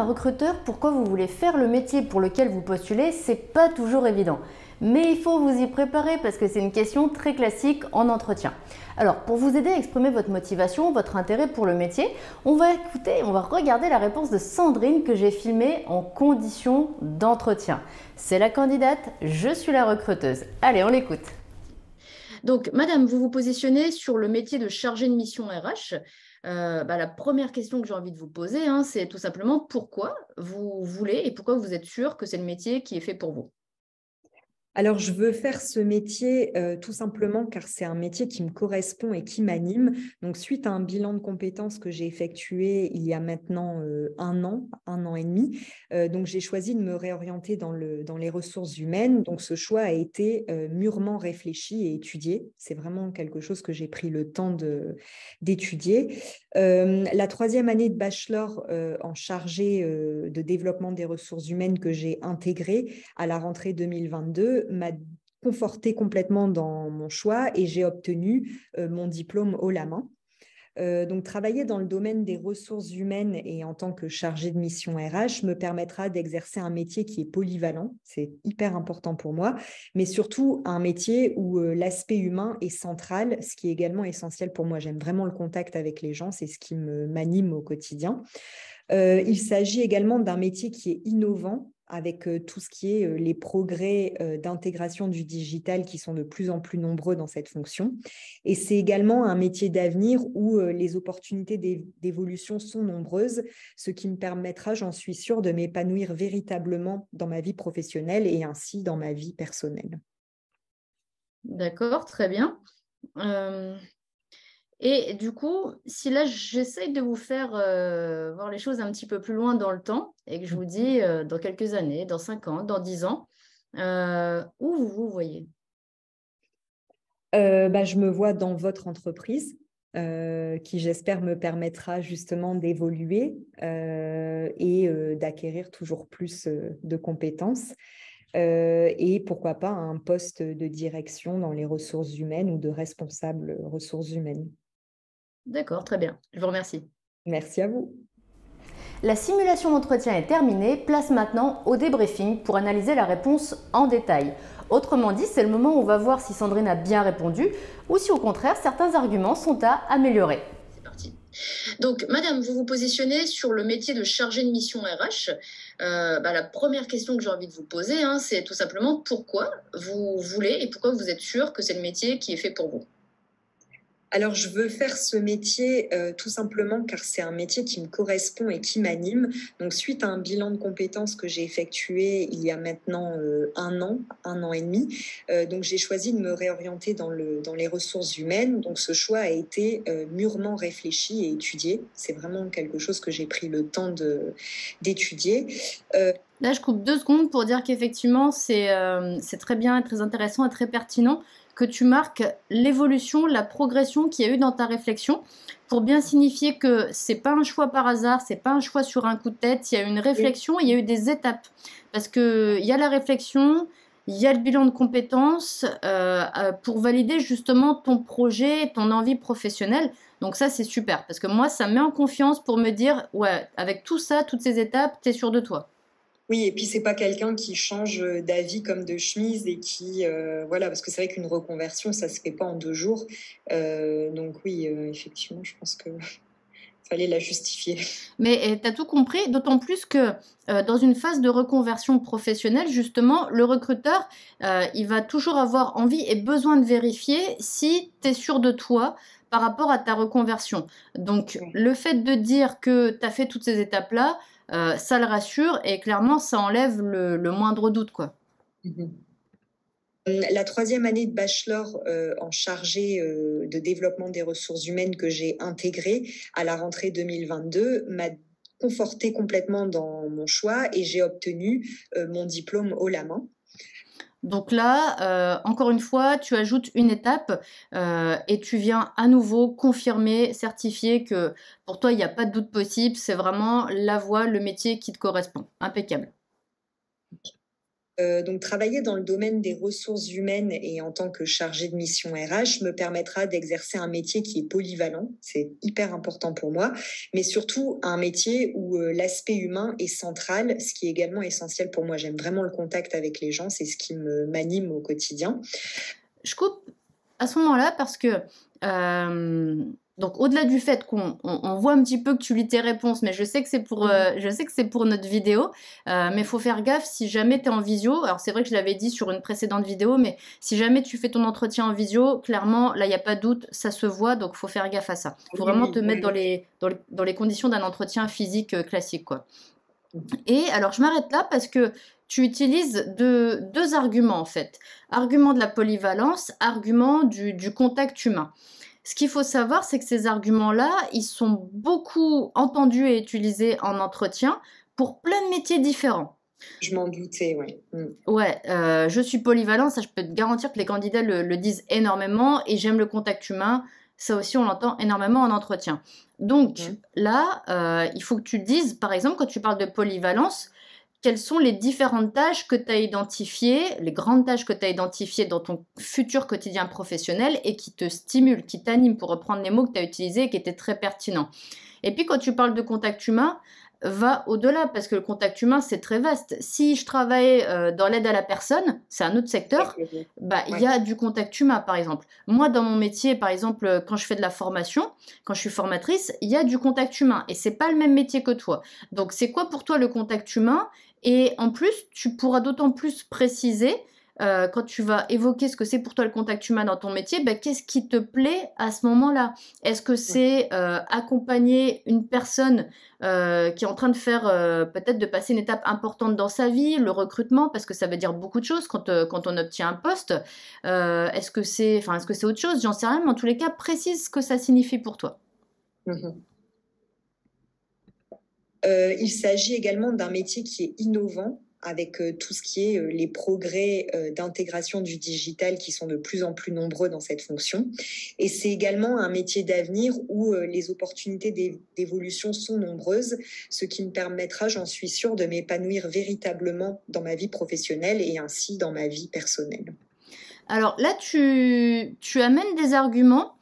un recruteur pourquoi vous voulez faire le métier pour lequel vous postulez, c'est pas toujours évident. Mais il faut vous y préparer parce que c'est une question très classique en entretien. Alors, pour vous aider à exprimer votre motivation, votre intérêt pour le métier, on va regarder la réponse de Sandrine que j'ai filmée en conditions d'entretien. C'est la candidate, je suis la recruteuse. Allez, on l'écoute. Donc, madame, vous vous positionnez sur le métier de chargé de mission RH. La première question que j'ai envie de vous poser, c'est tout simplement pourquoi vous voulez et pourquoi vous êtes sûr que c'est le métier qui est fait pour vous. Alors, je veux faire ce métier tout simplement car c'est un métier qui me correspond et qui m'anime. Donc, suite à un bilan de compétences que j'ai effectué il y a maintenant un an et demi, donc j'ai choisi de me réorienter dans les ressources humaines. Donc, ce choix a été mûrement réfléchi et étudié. C'est vraiment quelque chose que j'ai pris le temps d'étudier. La troisième année de bachelor en chargé de développement des ressources humaines que j'ai intégrée à la rentrée 2022 m'a confortée complètement dans mon choix et j'ai obtenu mon diplôme haut la main. Donc, travailler dans le domaine des ressources humaines et en tant que chargée de mission RH me permettra d'exercer un métier qui est polyvalent, c'est hyper important pour moi, mais surtout un métier où l'aspect humain est central, ce qui est également essentiel pour moi. J'aime vraiment le contact avec les gens, c'est ce qui m'anime au quotidien. Il s'agit également d'un métier qui est innovant avec tout ce qui est les progrès d'intégration du digital qui sont de plus en plus nombreux dans cette fonction. Et c'est également un métier d'avenir où les opportunités d'évolution sont nombreuses, ce qui me permettra, j'en suis sûre, de m'épanouir véritablement dans ma vie professionnelle et ainsi dans ma vie personnelle. D'accord, très bien. Et du coup, si là, j'essaye de vous faire voir les choses un petit peu plus loin dans le temps et que je vous dis dans quelques années, dans 5 ans, dans 10 ans, où vous vous voyez? Je me vois dans votre entreprise qui, j'espère, me permettra justement d'évoluer et d'acquérir toujours plus de compétences. Et pourquoi pas un poste de direction dans les ressources humaines ou de responsable ressources humaines. D'accord, très bien. Je vous remercie. Merci à vous. La simulation d'entretien est terminée, place maintenant au débriefing pour analyser la réponse en détail. Autrement dit, c'est le moment où on va voir si Sandrine a bien répondu ou si au contraire certains arguments sont à améliorer. C'est parti. Donc, madame, vous vous positionnez sur le métier de chargé de mission RH. La première question que j'ai envie de vous poser, c'est tout simplement pourquoi vous voulez et pourquoi vous êtes sûr que c'est le métier qui est fait pour vous. Alors, je veux faire ce métier tout simplement car c'est un métier qui me correspond et qui m'anime. Donc, suite à un bilan de compétences que j'ai effectué il y a maintenant un an et demi, donc j'ai choisi de me réorienter dans les ressources humaines. Donc, ce choix a été mûrement réfléchi et étudié. C'est vraiment quelque chose que j'ai pris le temps d'étudier. Là, je coupe 2 secondes pour dire qu'effectivement, c'est très bien, très intéressant et très pertinent que tu marques l'évolution, la progression qu'il y a eu dans ta réflexion pour bien signifier que c'est pas un choix par hasard, c'est pas un choix sur un coup de tête, il y a eu une réflexion, il y a eu des étapes. Parce qu'il y a la réflexion, il y a le bilan de compétences pour valider justement ton projet, ton envie professionnelle. Donc ça, c'est super parce que moi, ça me met en confiance pour me dire, ouais, avec tout ça, toutes ces étapes, t'es sûr de toi. Oui, et puis c'est pas quelqu'un qui change d'avis comme de chemise et qui voilà, parce que c'est vrai qu'une reconversion ça se fait pas en 2 jours. Donc oui, effectivement, je pense que fallait la justifier. Mais tu as tout compris, d'autant plus que dans une phase de reconversion professionnelle, justement, le recruteur, il va toujours avoir envie et besoin de vérifier si tu es sûr de toi par rapport à ta reconversion. Donc, Ouais. le fait de dire que tu as fait toutes ces étapes-là, ça le rassure et clairement, ça enlève le moindre doute, quoi. Mhm. La troisième année de bachelor en chargé de développement des ressources humaines que j'ai intégrée à la rentrée 2022 m'a confortée complètement dans mon choix et j'ai obtenu mon diplôme haut la main. Donc là, encore une fois, tu ajoutes une étape et tu viens à nouveau confirmer, certifier que pour toi, il n'y a pas de doute possible. C'est vraiment la voie, le métier qui te correspond. Impeccable. Donc, travailler dans le domaine des ressources humaines et en tant que chargée de mission RH me permettra d'exercer un métier qui est polyvalent, c'est hyper important pour moi, mais surtout un métier où l'aspect humain est central, ce qui est également essentiel pour moi. J'aime vraiment le contact avec les gens, c'est ce qui m'anime au quotidien. Je coupe à ce moment-là parce que, donc au-delà du fait qu'on voit un petit peu que tu lis tes réponses, mais je sais que c'est pour notre vidéo, mais il faut faire gaffe si jamais tu es en visio. Alors c'est vrai que je l'avais dit sur une précédente vidéo, mais si jamais tu fais ton entretien en visio, clairement, là, il n'y a pas de doute, ça se voit, donc il faut faire gaffe à ça. Il faut vraiment te mettre dans les conditions d'un entretien physique classique, quoi. Et alors, je m'arrête là parce que tu utilises deux arguments, en fait. Argument de la polyvalence, argument du contact humain. Ce qu'il faut savoir, c'est que ces arguments-là, ils sont beaucoup entendus et utilisés en entretien pour plein de métiers différents. Je m'en doutais, oui. Ouais, je suis polyvalent, ça je peux te garantir que les candidats le disent énormément et j'aime le contact humain, ça aussi on l'entend énormément en entretien. Donc là, il faut que tu dises, par exemple, quand tu parles de polyvalence, quelles sont les différentes tâches que tu as identifiées, les grandes tâches que tu as identifiées dans ton futur quotidien professionnel et qui te stimulent, qui t'animent, pour reprendre les mots que tu as utilisés et qui étaient très pertinents. Et puis quand tu parles de contact humain, va au-delà, parce que le contact humain, c'est très vaste. Si je travaille dans l'aide à la personne, c'est un autre secteur, il y a du contact humain, par exemple. Moi, dans mon métier, par exemple, quand je fais de la formation, quand je suis formatrice, il y a du contact humain, et c'est pas le même métier que toi. Donc, c'est quoi pour toi le contact humain? Et en plus, tu pourras d'autant plus préciser quand tu vas évoquer ce que c'est pour toi le contact humain dans ton métier, qu'est-ce qui te plaît à ce moment-là? Est-ce que c'est accompagner une personne qui est en train de faire peut-être de passer une étape importante dans sa vie, le recrutement, parce que ça veut dire beaucoup de choses quand on obtient un poste. Est-ce que c'est autre chose? J'en sais rien, mais en tous les cas, précise ce que ça signifie pour toi. Il s'agit également d'un métier qui est innovant, avec tout ce qui est les progrès d'intégration du digital qui sont de plus en plus nombreux dans cette fonction. Et c'est également un métier d'avenir où les opportunités d'évolution sont nombreuses, ce qui me permettra, j'en suis sûre, de m'épanouir véritablement dans ma vie professionnelle et ainsi dans ma vie personnelle. Alors là, tu amènes des arguments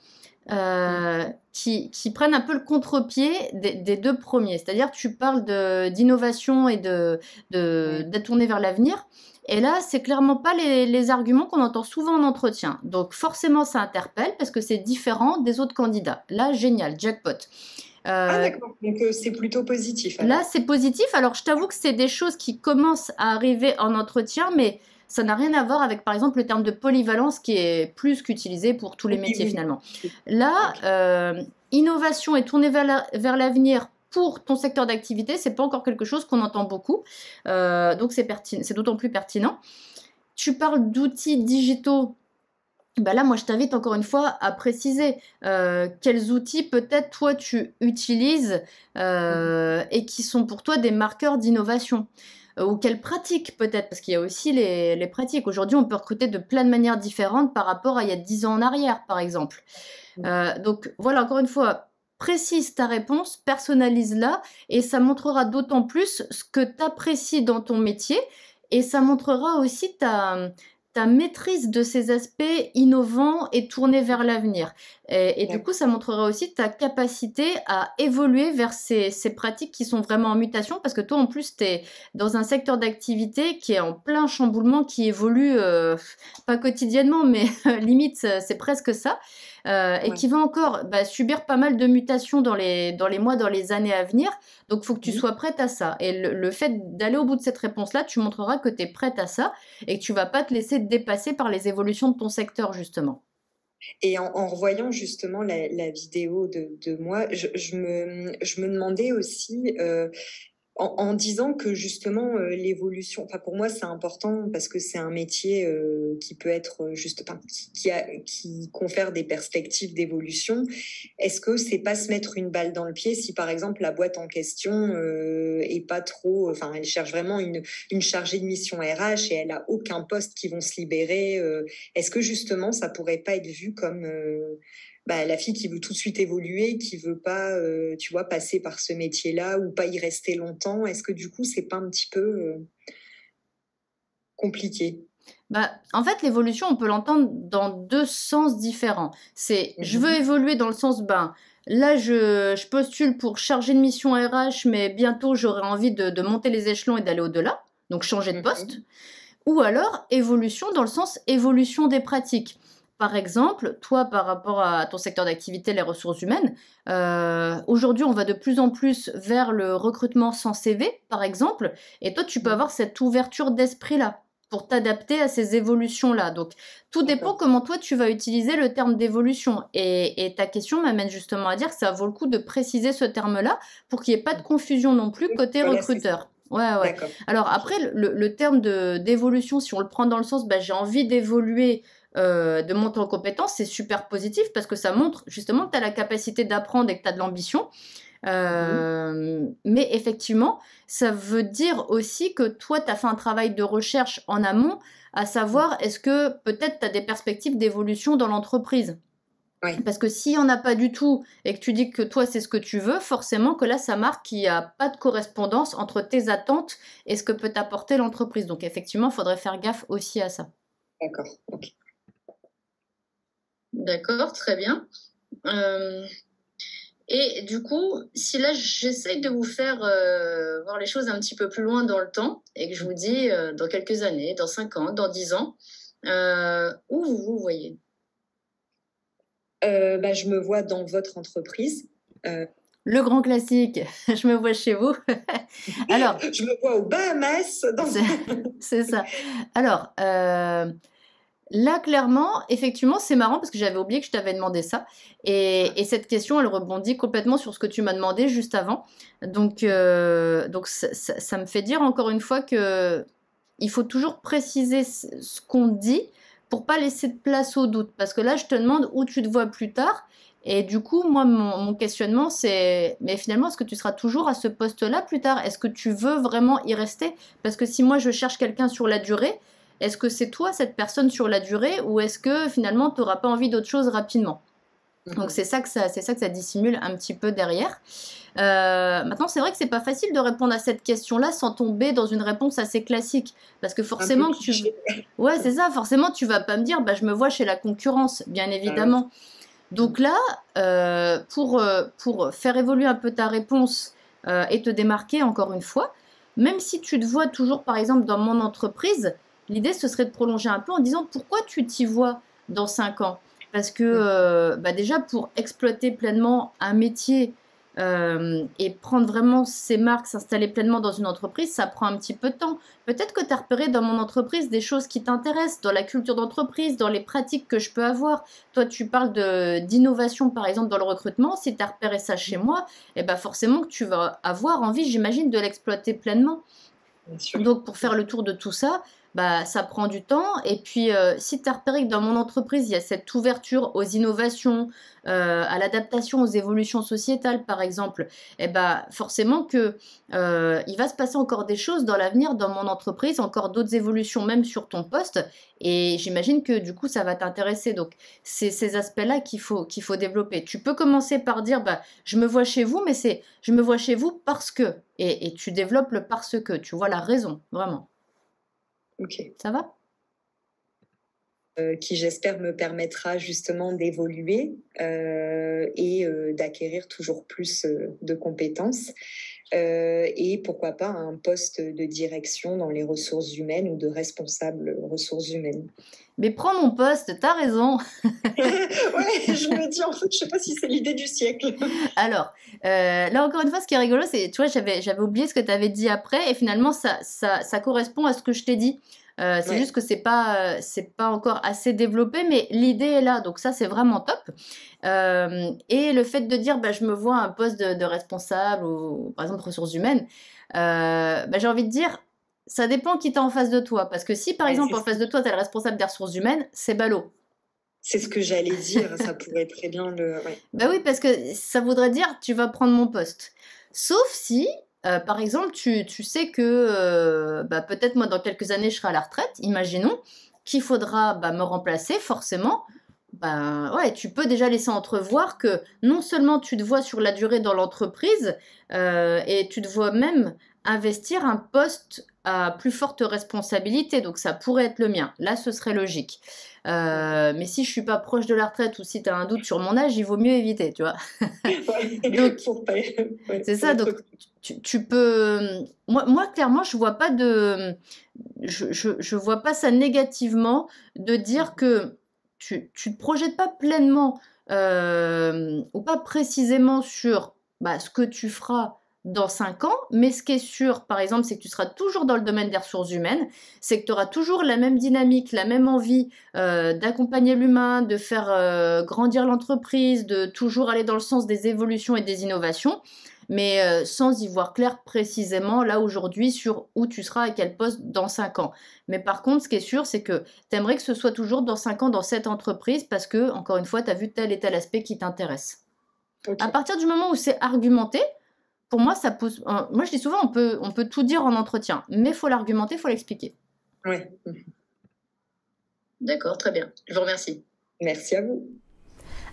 qui prennent un peu le contre-pied des deux premiers. C'est-à-dire que tu parles d'innovation et d'être tourné vers l'avenir. Et là, c'est clairement pas les arguments qu'on entend souvent en entretien. Donc forcément, ça interpelle parce que c'est différent des autres candidats. Là, génial, jackpot. D'accord, donc c'est plutôt positif. Alors. Là, c'est positif. Alors, je t'avoue que c'est des choses qui commencent à arriver en entretien, mais ça n'a rien à voir avec, par exemple, le terme de polyvalence qui est plus qu'utilisé pour tous les métiers finalement. Là, innovation et tourner vers l'avenir pour ton secteur d'activité, c'est pas encore quelque chose qu'on entend beaucoup. Donc, c'est d'autant plus pertinent. Tu parles d'outils digitaux. Là, moi, je t'invite encore une fois à préciser quels outils peut-être toi tu utilises et qui sont pour toi des marqueurs d'innovation. Ou quelles pratiques peut-être, parce qu'il y a aussi les pratiques. Aujourd'hui, on peut recruter de plein de manières différentes par rapport à il y a 10 ans en arrière, par exemple. Donc voilà, encore une fois, précise ta réponse, personnalise-la, et ça montrera d'autant plus ce que tu apprécies dans ton métier, et ça montrera aussi ta maîtrise de ces aspects innovants et tournés vers l'avenir. Et du coup, ça montrera aussi ta capacité à évoluer vers ces pratiques qui sont vraiment en mutation, parce que toi, en plus, tu es dans un secteur d'activité qui est en plein chamboulement, qui évolue, pas quotidiennement, mais limite, c'est presque ça, et qui va encore subir pas mal de mutations dans les mois, dans les années à venir. Donc, il faut que tu sois prête à ça. Et le fait d'aller au bout de cette réponse-là, tu montreras que tu es prête à ça et que tu vas pas te laisser dépasser par les évolutions de ton secteur, justement. Et en revoyant justement la vidéo de moi, je me demandais aussi, en disant que justement l'évolution, enfin pour moi c'est important parce que c'est un métier qui peut être qui confère des perspectives d'évolution. Est-ce que c'est pas se mettre une balle dans le pied si par exemple la boîte en question est pas trop, enfin elle cherche vraiment une chargée de mission RH et elle a aucun poste qui vont se libérer. Est-ce que justement ça pourrait pas être vu comme la fille qui veut tout de suite évoluer, qui veut pas, tu vois, passer par ce métier-là ou pas y rester longtemps? Est-ce que du coup, c'est pas un petit peu compliqué. Bah, en fait, l'évolution, on peut l'entendre dans deux sens différents. C'est je veux évoluer dans le sens, ben, là, je postule pour charger de mission RH, mais bientôt, j'aurai envie de monter les échelons et d'aller au-delà, donc changer de poste. Ou alors, évolution dans le sens évolution des pratiques. Par exemple, toi, par rapport à ton secteur d'activité, les ressources humaines, aujourd'hui, on va de plus en plus vers le recrutement sans CV, par exemple, et toi, tu peux avoir cette ouverture d'esprit-là pour t'adapter à ces évolutions-là. Donc, tout dépend comment toi, tu vas utiliser le terme d'évolution. Et ta question m'amène justement à dire que ça vaut le coup de préciser ce terme-là pour qu'il n'y ait pas de confusion non plus côté recruteur. Ouais. Alors après, le terme d'évolution, si on le prend dans le sens, bah, j'ai envie d'évoluer, de monter en compétence, c'est super positif parce que ça montre justement que tu as la capacité d'apprendre et que tu as de l'ambition. Mais effectivement, ça veut dire aussi que toi, tu as fait un travail de recherche en amont, à savoir, est-ce que peut-être tu as des perspectives d'évolution dans l'entreprise? Oui. Parce que s'il n'y en a pas du tout et que tu dis que toi, c'est ce que tu veux, forcément que là, ça marque qu'il n'y a pas de correspondance entre tes attentes et ce que peut t'apporter l'entreprise. Donc effectivement, il faudrait faire gaffe aussi à ça. D'accord, ok. D'accord, très bien. Et du coup, si là, j'essaye de vous faire voir les choses un petit peu plus loin dans le temps et que je vous dis dans quelques années, dans 5 ans, dans 10 ans, où vous vous voyez? Je me vois dans votre entreprise. Le grand classique, je me vois chez vous. Alors, je me vois aux Bahamas. C'est ça. Alors, là, clairement, effectivement, c'est marrant parce que j'avais oublié que je t'avais demandé ça. Et cette question, elle rebondit complètement sur ce que tu m'as demandé juste avant. Donc ça me fait dire encore une fois que il faut toujours préciser ce qu'on dit pour pas laisser de place au doute. Parce que là, je te demande où tu te vois plus tard. Et du coup, moi, mon questionnement, c'est, mais finalement, est-ce que tu seras toujours à ce poste-là plus tard? Est-ce que tu veux vraiment y rester? Parce que si moi, je cherche quelqu'un sur la durée, est-ce que c'est toi, cette personne sur la durée, ou est-ce que finalement, tu n'auras pas envie d'autre chose rapidement? Donc, c'est ça que ça dissimule un petit peu derrière. Maintenant, c'est vrai que c'est pas facile de répondre à cette question-là sans tomber dans une réponse assez classique. Parce que forcément, ouais, c'est ça, forcément, tu vas pas me dire, bah, je me vois chez la concurrence, bien évidemment. Donc là, pour faire évoluer un peu ta réponse et te démarquer, encore une fois, même si tu te vois toujours, par exemple, dans mon entreprise, l'idée, ce serait de prolonger un peu en disant pourquoi tu t'y vois dans 5 ans. Parce que déjà, pour exploiter pleinement un métier et prendre vraiment ses marques, s'installer pleinement dans une entreprise, ça prend un petit peu de temps. Peut-être que tu as repéré dans mon entreprise des choses qui t'intéressent, dans la culture d'entreprise, dans les pratiques que je peux avoir. Toi, tu parles d'innovation, par exemple, dans le recrutement. Si tu as repéré ça chez moi, eh ben forcément que tu vas avoir envie, j'imagine, de l'exploiter pleinement. Bien sûr. Donc, pour faire le tour de tout ça, bah, ça prend du temps. Et puis, si tu as repéré que dans mon entreprise, il y a cette ouverture aux innovations, à l'adaptation aux évolutions sociétales, par exemple, eh ben, forcément que il va se passer encore des choses dans l'avenir dans mon entreprise, encore d'autres évolutions, même sur ton poste. Et j'imagine que du coup, ça va t'intéresser. Donc, c'est ces aspects-là qu'il faut développer. Tu peux commencer par dire, bah, je me vois chez vous, mais c'est je me vois chez vous parce que. Et tu développes le parce que. Tu vois la raison, vraiment. Ok. Ça va? Qui j'espère me permettra justement d'évoluer et d'acquérir toujours plus de compétences et pourquoi pas un poste de direction dans les ressources humaines ou de responsable ressources humaines. Mais prends mon poste, t'as raison. Ouais, je me dis en fait, je sais pas si c'est l'idée du siècle. Alors, là encore une fois, ce qui est rigolo, c'est, tu vois, j'avais oublié ce que tu avais dit après, et finalement, ça correspond à ce que je t'ai dit. C'est juste que c'est pas encore assez développé, mais l'idée est là, donc ça c'est vraiment top. Et le fait de dire, bah, je me vois un poste de responsable ou par exemple ressources humaines, bah, j'ai envie de dire, ça dépend qui t'as en face de toi, parce que si par exemple en face de toi t'as le responsable des ressources humaines, c'est ballot. C'est ce que j'allais dire, ça pourrait très bien le... Ouais. Bah oui, parce que ça voudrait dire tu vas prendre mon poste. Sauf si, par exemple, tu sais que bah, peut-être moi dans quelques années je serai à la retraite, imaginons, qu'il faudra bah, me remplacer forcément. Bah, ouais, tu peux déjà laisser entrevoir que non seulement tu te vois sur la durée dans l'entreprise et tu te vois même investir un poste à plus forte responsabilité, donc ça pourrait être le mien. Là, ce serait logique. Mais si je suis pas proche de la retraite ou si tu as un doute sur mon âge, il vaut mieux éviter, tu vois. Donc, c'est ça. Donc, tu peux. Moi, clairement, je vois pas je vois pas ça négativement de dire que tu te projettes pas pleinement ou pas précisément sur ce que tu feras dans 5 ans, mais ce qui est sûr, par exemple, c'est que tu seras toujours dans le domaine des ressources humaines, c'est que tu auras toujours la même dynamique, la même envie d'accompagner l'humain, de faire grandir l'entreprise, de toujours aller dans le sens des évolutions et des innovations, mais sans y voir clair précisément là aujourd'hui sur où tu seras, à quel poste dans 5 ans. Mais par contre, ce qui est sûr, c'est que tu aimerais que ce soit toujours dans 5 ans dans cette entreprise parce que, encore une fois, tu as vu tel et tel aspect qui t'intéresse. Okay. À partir du moment où c'est argumenté, pour moi, ça pose. Moi, je dis souvent, on peut tout dire en entretien, mais il faut l'argumenter, il faut l'expliquer. Oui. D'accord, très bien. Je vous remercie. Merci à vous.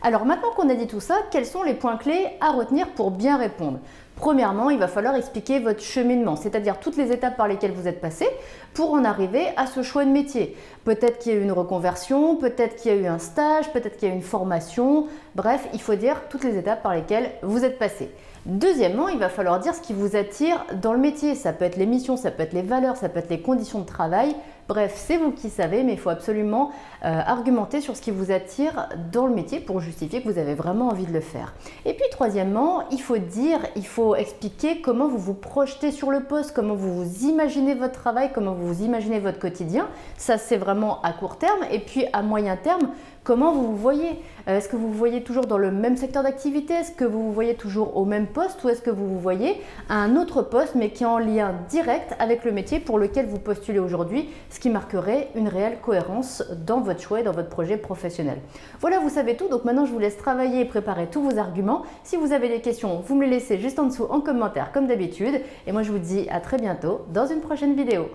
Alors maintenant qu'on a dit tout ça, quels sont les points clés à retenir pour bien répondre ? Premièrement, il va falloir expliquer votre cheminement, c'est-à-dire toutes les étapes par lesquelles vous êtes passé pour en arriver à ce choix de métier. Peut-être qu'il y a eu une reconversion, peut-être qu'il y a eu un stage, peut-être qu'il y a eu une formation. Bref, il faut dire toutes les étapes par lesquelles vous êtes passé. Deuxièmement, il va falloir dire ce qui vous attire dans le métier. Ça peut être les missions, ça peut être les valeurs, ça peut être les conditions de travail. Bref, c'est vous qui savez, mais il faut absolument argumenter sur ce qui vous attire dans le métier pour justifier que vous avez vraiment envie de le faire. Et puis troisièmement, il faut expliquer comment vous vous projetez sur le poste, comment vous vous imaginez votre travail, comment vous vous imaginez votre quotidien. Ça, c'est vraiment à court terme. Et puis à moyen terme, comment vous vous voyez? Est-ce que vous vous voyez toujours dans le même secteur d'activité? Est-ce que vous vous voyez toujours au même poste? Ou est-ce que vous vous voyez à un autre poste mais qui est en lien direct avec le métier pour lequel vous postulez aujourd'hui, ce qui marquerait une réelle cohérence dans votre choix et dans votre projet professionnel. Voilà, vous savez tout. Donc maintenant, je vous laisse travailler et préparer tous vos arguments. Si vous avez des questions, vous me les laissez juste en dessous en commentaire comme d'habitude. Et moi, je vous dis à très bientôt dans une prochaine vidéo.